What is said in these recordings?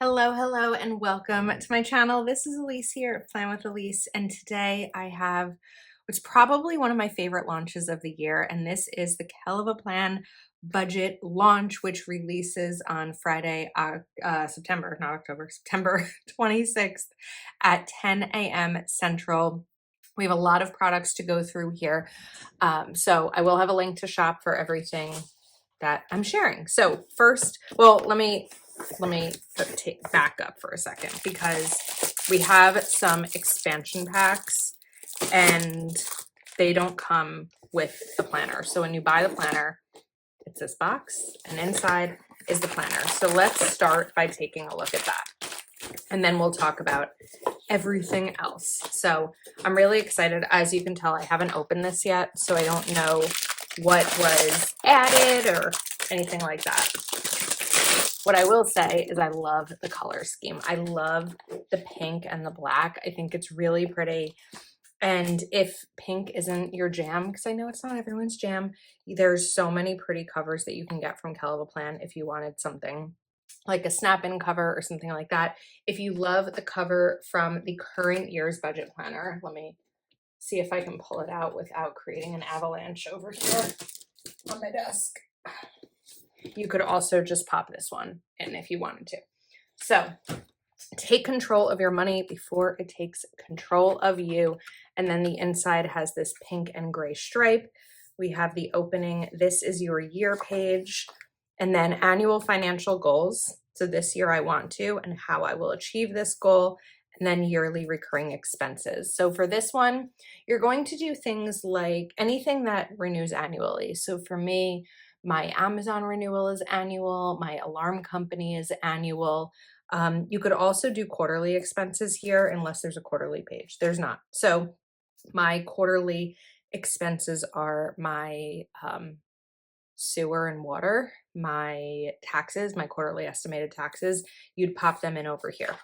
Hello, and welcome to my channel. This is Elise here at Plan with Elise, and today I have what's probably one of my favorite launches of the year, and this is the Kellofaplan budget launch, which releases on Friday, September, not October, September 26th at 10 a.m. Central. We have a lot of products to go through here, so I will have a link to shop for everything that I'm sharing. So first, well, let me back up for a second because we have some expansion packs and they don't come with the planner. So when you buy the planner, it's this box and inside is the planner. So let's start by taking a look at that. And then we'll talk about everything else. So I'm really excited. As you can tell, I haven't opened this yet, so I don't know what was added or anything like that. What I will say is I love the color scheme. I love the pink and the black. I think it's really pretty. And if pink isn't your jam, because I know it's not everyone's jam, there's so many pretty covers that you can get from Kellofaplan if you wanted something like a snap-in cover or something like that. If you love the cover from the current year's budget planner, let me see if I can pull it out without creating an avalanche over here on my desk. You could also just pop this one in if you wanted to. So take control of your money before it takes control of you. And then the inside has this pink and gray stripe. We have the opening, this is your year page, and then annual financial goals. So this year I want to, and how I will achieve this goal, and then yearly recurring expenses. So for this one, you're going to do things like anything that renews annually. So for me, my Amazon renewal is annual, my alarm company is annual. You could also do quarterly expenses here unless there's a quarterly page. There's not. So my quarterly expenses are my sewer and water, my taxes, my quarterly estimated taxes. You'd pop them in over here.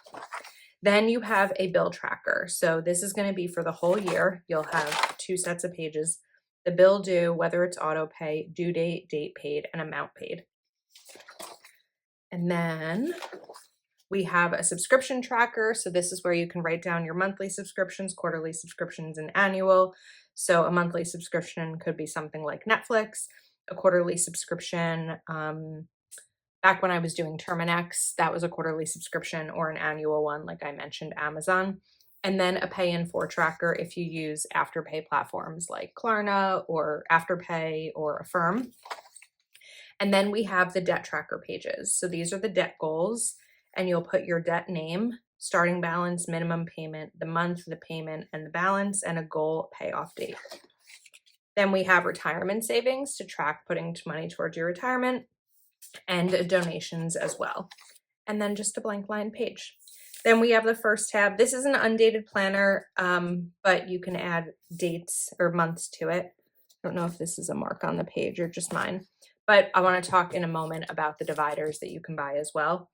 Then you have a bill tracker. So this is going to be for the whole year. You'll have 2 sets of pages. The bill due, whether it's auto pay, due date, date paid, and amount paid. And then we have a subscription tracker. So this is where you can write down your monthly subscriptions, quarterly subscriptions, and annual. So a monthly subscription could be something like Netflix, a quarterly subscription. Back when I was doing Terminex, that was a quarterly subscription, or an annual one, like I mentioned, Amazon. And then a pay in 4 tracker if you use Afterpay platforms like Klarna or Afterpay or Affirm. And then we have the debt tracker pages. So these are the debt goals, and you'll put your debt name, starting balance, minimum payment, the month, the payment, and the balance, and a goal payoff date. Then we have retirement savings to track putting money towards your retirement, and donations as well. And then just a blank line page. Then we have the first tab. This is an undated planner, but you can add dates or months to it. I don't know if this is a mark on the page or just mine, but I want to talk in a moment about the dividers that you can buy as well.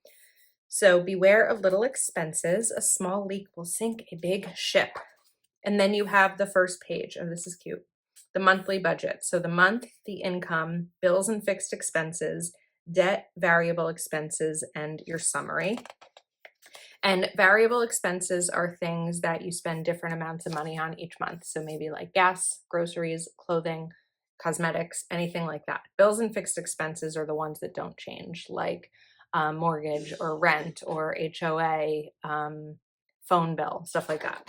So beware of little expenses. A small leak will sink a big ship. And then you have the first page. Oh, this is cute. The monthly budget. So the month, the income, bills and fixed expenses, debt, variable expenses, and your summary. And variable expenses are things that you spend different amounts of money on each month. So maybe like gas, groceries, clothing, cosmetics, anything like that. Bills and fixed expenses are the ones that don't change, like mortgage or rent or HOA, phone bill, stuff like that.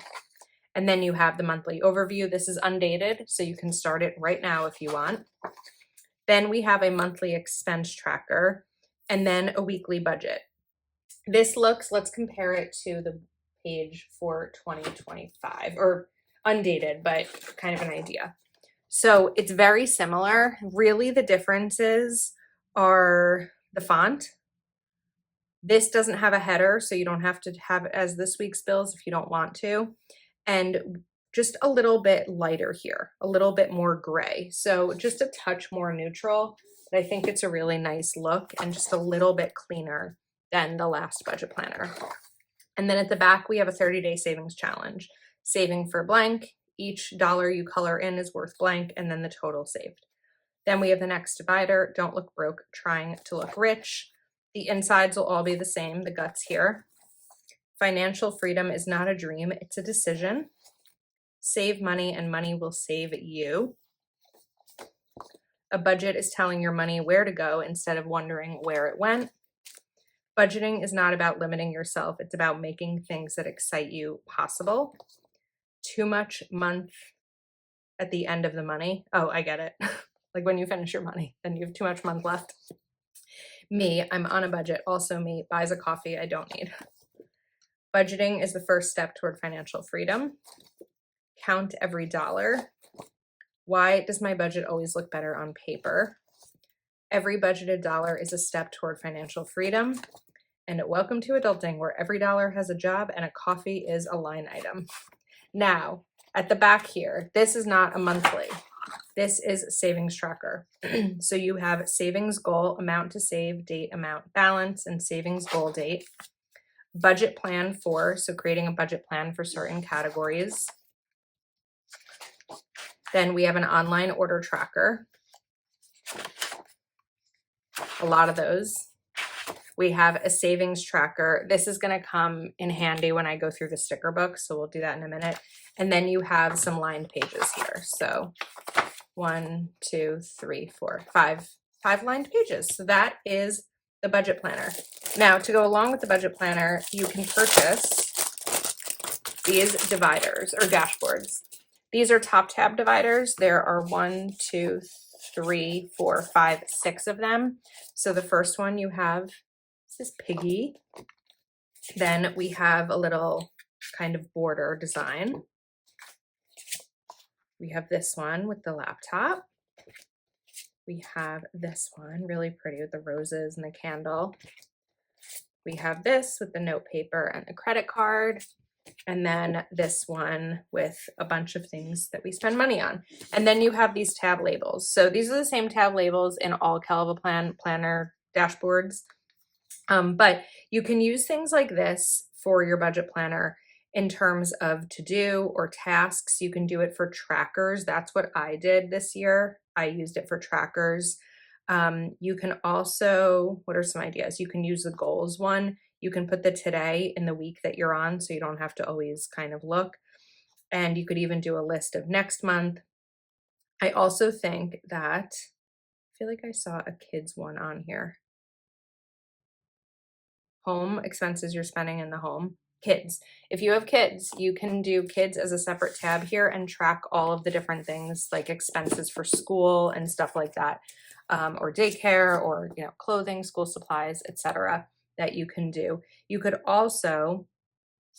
And then you have the monthly overview. This is undated, so you can start it right now if you want. Then we have a monthly expense tracker, and then a weekly budget. This looks, let's compare it to the page for 2025, or undated, but kind of an idea. So it's very similar. Really, the differences are the font. This doesn't have a header, so you don't have to have it as this week's bills if you don't want to. And just a little bit lighter here, a little bit more gray. So just a touch more neutral, but I think it's a really nice look and just a little bit cleaner than the last budget planner. And then at the back, we have a 30-day savings challenge. Saving for blank, each dollar you color in is worth blank, and then the total saved. Then we have the next divider, don't look broke, trying to look rich. The insides will all be the same, the guts here. Financial freedom is not a dream, it's a decision. Save money and money will save you. A budget is telling your money where to go instead of wondering where it went. Budgeting is not about limiting yourself, it's about making things that excite you possible. Too much month at the end of the money. Oh, I get it. Like when you finish your money, then you have too much month left. Me, I'm on a budget. Also me, buys a coffee I don't need. Budgeting is the first step toward financial freedom. Count every dollar. Why does my budget always look better on paper? Every budgeted dollar is a step toward financial freedom. And welcome to adulting, where every dollar has a job and a coffee is a line item. Now, at the back here, this is not a monthly. This is savings tracker. So you have savings goal, amount to save, date, amount, balance, and savings goal date. Budget plan for, so creating a budget plan for certain categories. Then we have an online order tracker. A lot of those. We have a savings tracker. This is going to come in handy when I go through the sticker book, so we'll do that in a minute. And then you have some lined pages here. So 1, 2, 3, 4, 5 lined pages. So that is the budget planner. Now, to go along with the budget planner, you can purchase these dividers or dashboards. These are top tab dividers. There are 1, 2, 3, 4, 5, 6 of them. So the first one you have is Piggy. Then we have a little kind of border design. We have this one with the laptop. We have this one, really pretty with the roses and the candle. We have this with the note paper and the credit card. And then this one with a bunch of things that we spend money on. And then you have these tab labels. So these are the same tab labels in all Kellofaplan planner dashboards. But you can use things like this for your budget planner in terms of to-do or tasks. You can do it for trackers. That's what I did this year. I used it for trackers. You can also, what are some ideas? You can use the goals one. You can put the today in the week that you're on, so you don't have to always kind of look. And you could even do a list of next month. I also think that, I feel like I saw a kids one on here. Home expenses you're spending in the home. Kids. If you have kids, you can do kids as a separate tab here and track all of the different things like expenses for school and stuff like that, or daycare, or clothing, school supplies, etc. that you can do. You could also,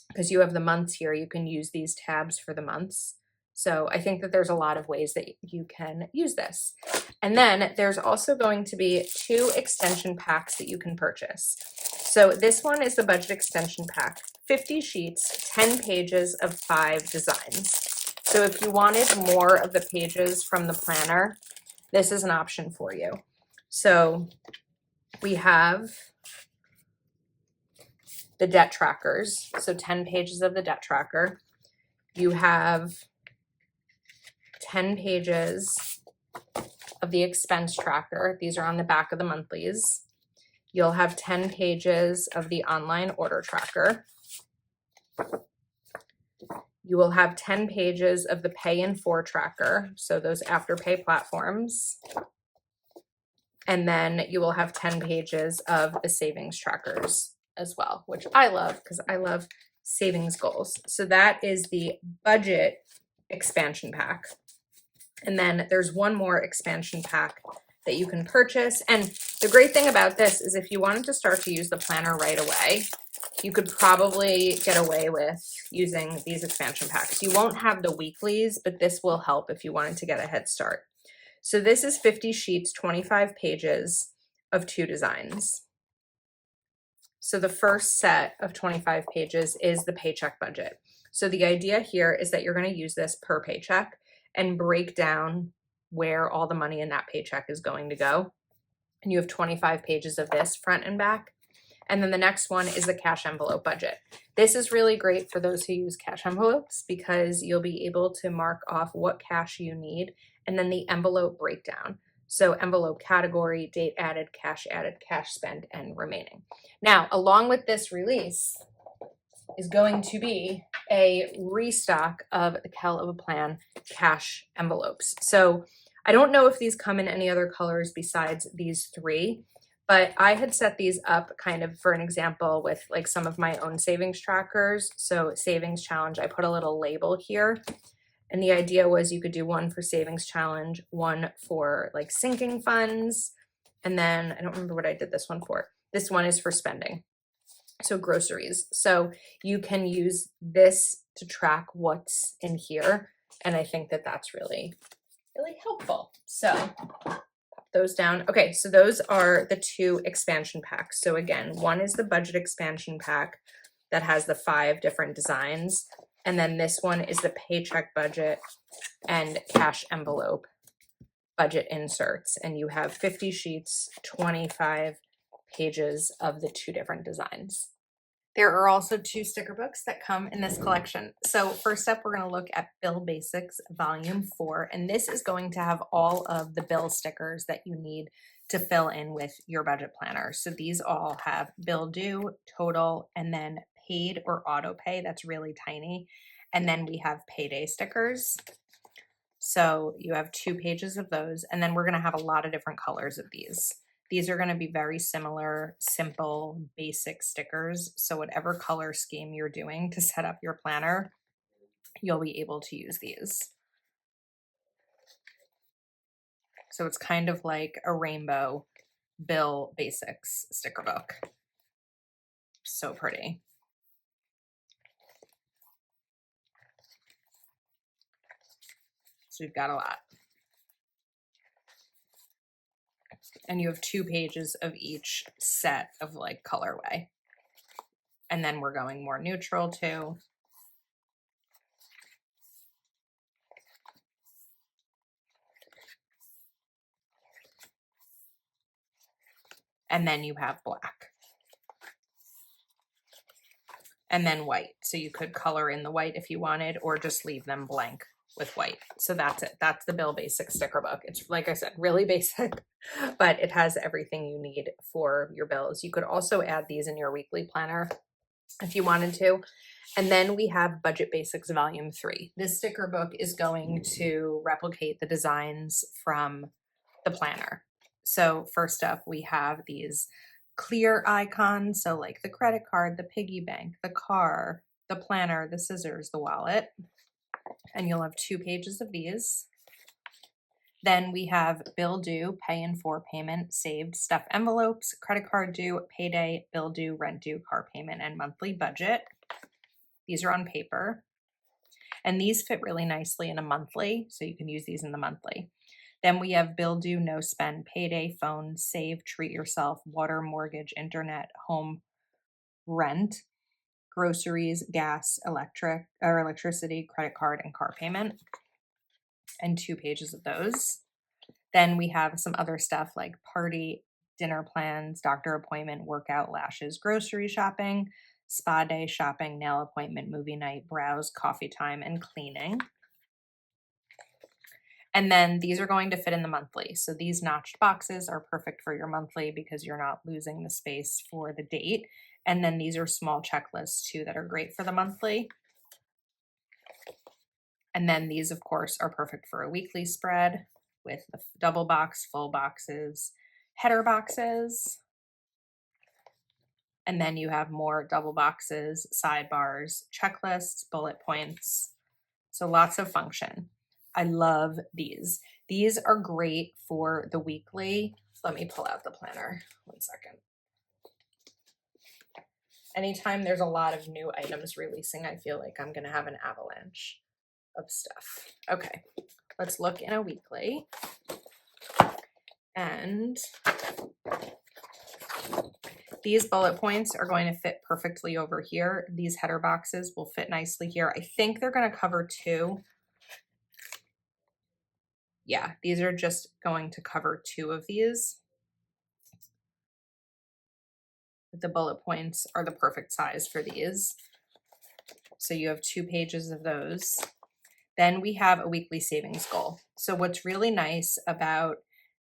because you have the months here, you can use these tabs for the months. So I think that there's a lot of ways that you can use this. And then there's also going to be 2 extension packs that you can purchase. So this one is the budget extension pack, 50 sheets, 10 pages of 5 designs. So if you wanted more of the pages from the planner, this is an option for you. So we have the debt trackers, so 10 pages of the debt tracker. You have 10 pages of the expense tracker. These are on the back of the monthlies. You'll have 10 pages of the online order tracker. You will have 10 pages of the pay in 4 tracker, so those afterpay platforms. And then you will have 10 pages of the savings trackers as well, which I love because I love savings goals. So that is the budget expansion pack. And then there's one more expansion pack that you can purchase. And the great thing about this is if you wanted to start to use the planner right away, you could probably get away with using these expansion packs. You won't have the weeklies, but this will help if you wanted to get a head start. So this is 50 sheets, 25 pages of 2 designs. So the first set of 25 pages is the paycheck budget. So the idea here is that you're going to use this per paycheck and break down where all the money in that paycheck is going to go. And you have 25 pages of this front and back. And then the next one is the cash envelope budget. This is really great for those who use cash envelopes because you'll be able to mark off what cash you need and then the envelope breakdown. So envelope category, date added, cash spent, and remaining. Now, along with this release is going to be a restock of the Kellofaplan cash envelopes. So I don't know if these come in any other colors besides these three, but I had set these up kind of for an example with like some of my own savings trackers. So savings challenge, I put a little label here. And the idea was you could do one for savings challenge, one for like sinking funds. And then I don't remember what I did this one for. This one is for spending. So groceries. So you can use this to track what's in here. And I think that that's really, really helpful. So pop those down. Okay, so those are the two expansion packs. So again, one is the budget expansion pack that has the 5 different designs. And then this one is the paycheck budget and cash envelope budget inserts. And you have 50 sheets, 25 pages of the 2 different designs. There are also 2 sticker books that come in this collection. So first up, we're going to look at Bill Basics Volume 4, and this is going to have all of the bill stickers that you need to fill in with your budget planner. So these all have bill due, total, and then paid or auto pay. That's really tiny. And then we have payday stickers. So you have 2 pages of those, and then we're going to have a lot of different colors of these. These are going to be very similar, simple, basic stickers. So whatever color scheme you're doing to set up your planner, you'll be able to use these. So it's kind of like a rainbow Bill Basics sticker book. So pretty. So we've got a lot. And you have 2 pages of each set of like colorway. And then we're going more neutral too. And then you have black. And then white. So you could color in the white if you wanted, or just leave them blank with white. So that's it. That's the Bill Basic sticker book. It's, like I said, really basic, but it has everything you need for your bills. You could also add these in your weekly planner if you wanted to. And then we have Budget Basics Volume 3. This sticker book is going to replicate the designs from the planner. So first up, we have these clear icons. So like the credit card, the piggy bank, the car, the planner, the scissors, the wallet. And you'll have 2 pages of these. Then we have bill due, pay in 4 payment, saved, stuff envelopes, credit card due, payday, bill due, rent due, car payment, and monthly budget. These are on paper. And these fit really nicely in a monthly, so you can use these in the monthly. Then we have bill due, no spend, payday, phone, save, treat yourself, water, mortgage, internet, home, rent, groceries, gas, electricity, credit card, and car payment. And 2 pages of those. Then we have some other stuff like party, dinner plans, doctor appointment, workout, lashes, grocery shopping, spa day, shopping, nail appointment, movie night, browse, coffee time, and cleaning. And then these are going to fit in the monthly. So these notched boxes are perfect for your monthly because you're not losing the space for the date. And then these are small checklists too that are great for the monthly. And then these, of course, are perfect for a weekly spread with the double box, full boxes, header boxes. And then you have more double boxes, sidebars, checklists, bullet points. So lots of function. I love these. These are great for the weekly. Let me pull out the planner. 1 second. Anytime there's a lot of new items releasing, I feel like I'm going to have an avalanche of stuff. Okay, let's look in a weekly. And these bullet points are going to fit perfectly over here. These header boxes will fit nicely here. I think they're going to cover 2. Yeah, these are just going to cover 2 of these. The bullet points are the perfect size for these. So you have 2 pages of those. Then we have a weekly savings goal. So what's really nice about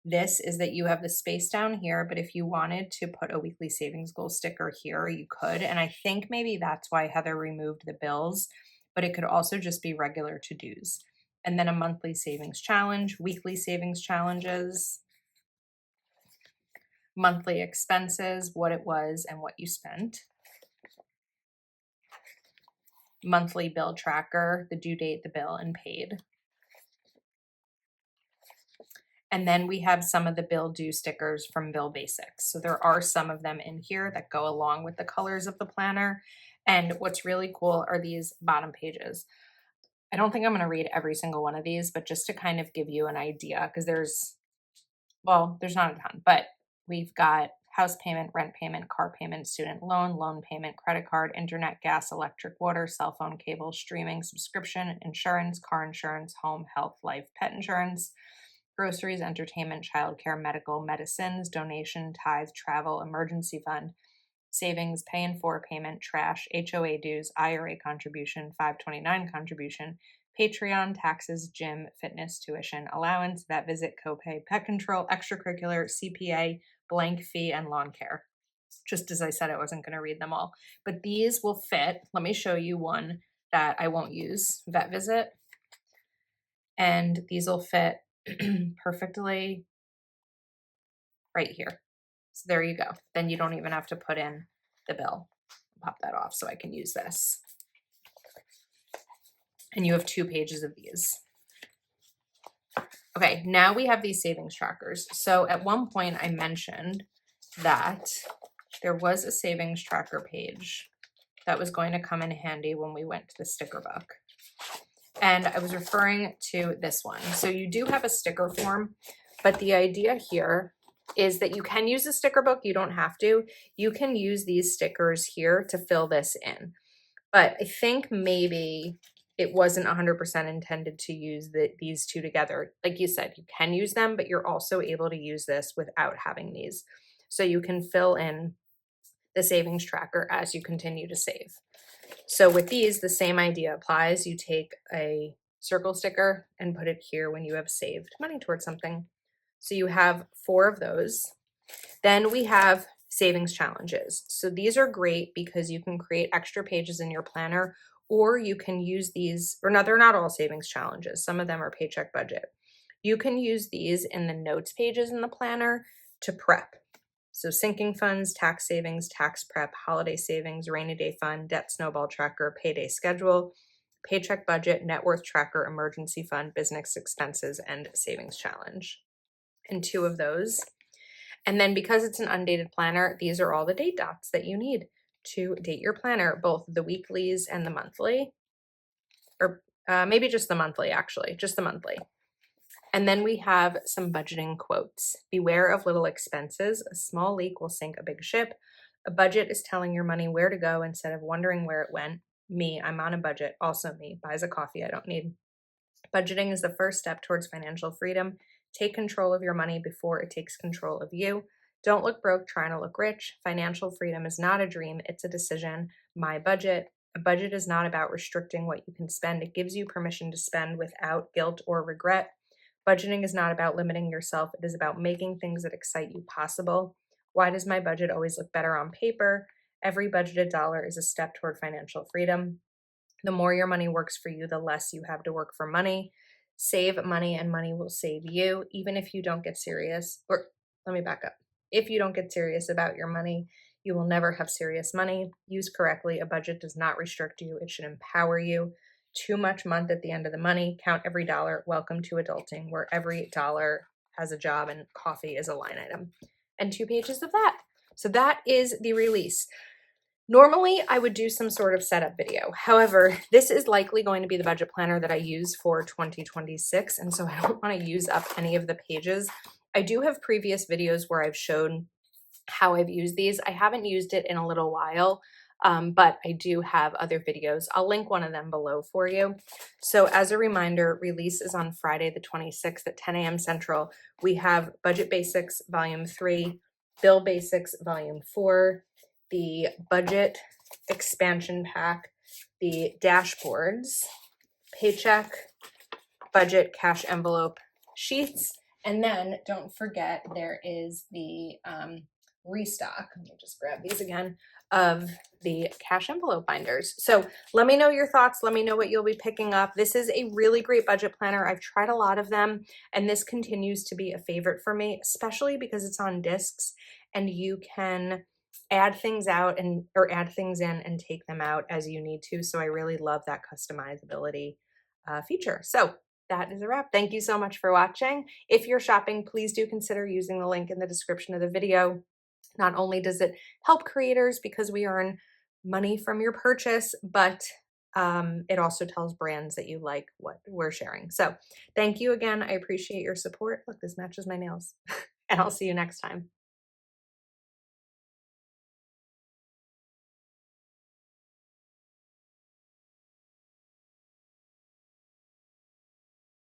this is that you have the space down here, but if you wanted to put a weekly savings goal sticker here, you could. And I think maybe that's why Heather removed the bills, but it could also just be regular to-dos. And then a monthly savings challenge, weekly savings challenges, monthly expenses, what it was and what you spent, monthly bill tracker, the due date, the bill, and paid. And then we have some of the bill due stickers from Bill Basics. So there are some of them in here that go along with the colors of the planner. And what's really cool are these bottom pages. I don't think I'm going to read every single one of these, but just to kind of give you an idea, because there's not a ton, but we've got house payment, rent payment, car payment, student loan, loan payment, credit card, internet, gas, electric, water, cell phone, cable, streaming, subscription, insurance, car insurance, home, health, life, pet insurance, groceries, entertainment, childcare, medical, medicines, donation, tithe, travel, emergency fund, savings, pay in for payment, trash, HOA dues, IRA contribution, 529 contribution, Patreon, taxes, gym, fitness, tuition, allowance, vet visit, copay, pet control, extracurricular, CPA, blank fee, and lawn care. Just as I said, I wasn't going to read them all, but these will fit. Let me show you one that I won't use, vet visit, and these will fit perfectly right here. So there you go. Then you don't even have to put in the bill. Pop that off so I can use this. And you have 2 pages of these. Okay, now we have these savings trackers. So at one point I mentioned that there was a savings tracker page that was going to come in handy when we went to the sticker book. And I was referring to this one. So you do have a sticker form, but the idea here is that you can use a sticker book. You don't have to. You can use these stickers here to fill this in. But I think maybe it wasn't 100% intended to use these two together. Like you said, you can use them, but you're also able to use this without having these. So you can fill in the savings tracker as you continue to save. So with these, the same idea applies. You take a circle sticker and put it here when you have saved money towards something. So you have 4 of those. Then we have savings challenges. So these are great because you can create extra pages in your planner, or you can use these, or no, they're not all savings challenges. Some of them are paycheck budget. You can use these in the notes pages in the planner to prep. So sinking funds, tax savings, tax prep, holiday savings, rainy day fund, debt snowball tracker, payday schedule, paycheck budget, net worth tracker, emergency fund, business expenses, and savings challenge. And 2 of those. And then because it's an undated planner, these are all the date dots that you need to date your planner, both the weeklies and the monthly, or maybe just the monthly, actually, just the monthly. And then we have some budgeting quotes. Beware of little expenses. A small leak will sink a big ship. A budget is telling your money where to go instead of wondering where it went. Me, I'm on a budget. Also me, buys a coffee I don't need. Budgeting is the first step towards financial freedom. Take control of your money before it takes control of you. Don't look broke trying to look rich. Financial freedom is not a dream, it's a decision. My budget. A budget is not about restricting what you can spend. It gives you permission to spend without guilt or regret. Budgeting is not about limiting yourself. It is about making things that excite you possible. Why does my budget always look better on paper? Every budgeted dollar is a step toward financial freedom. The more your money works for you, the less you have to work for money. Save money and money will save you, even if you don't get serious. Or let me back up. If you don't get serious about your money, you will never have serious money. Used correctly, a budget does not restrict you. It should empower you. Too much month at the end of the money. Count every dollar. Welcome to adulting, where every dollar has a job and coffee is a line item. And 2 pages of that. So that is the release. Normally, I would do some sort of setup video. However, this is likely going to be the budget planner that I use for 2026, and so I don't want to use up any of the pages. I do have previous videos where I've shown how I've used these. I haven't used it in a little while, but I do have other videos. I'll link one of them below for you. So as a reminder, release is on Friday the 26th at 10 a.m. Central. We have Budget Basics Volume 3, Bill Basics Volume 4, the Budget Expansion Pack, the Dashboards, Paycheck, Budget Cash Envelope Sheets, And then don't forget there is the restock. Let me just grab these again, of the cash envelope binders. So let me know your thoughts. Let me know what you'll be picking up. This is a really great budget planner. I've tried a lot of them, and this continues to be a favorite for me, especially because it's on discs and you can add things out and or add things in and take them out as you need to. So I really love that customizability feature. So that is a wrap. Thank you so much for watching. If you're shopping, please do consider using the link in the description of the video. Not only does it help creators because we earn money from your purchase, but it also tells brands that you like what we're sharing. So thank you again. I appreciate your support. Look, this matches my nails. And I'll see you next time.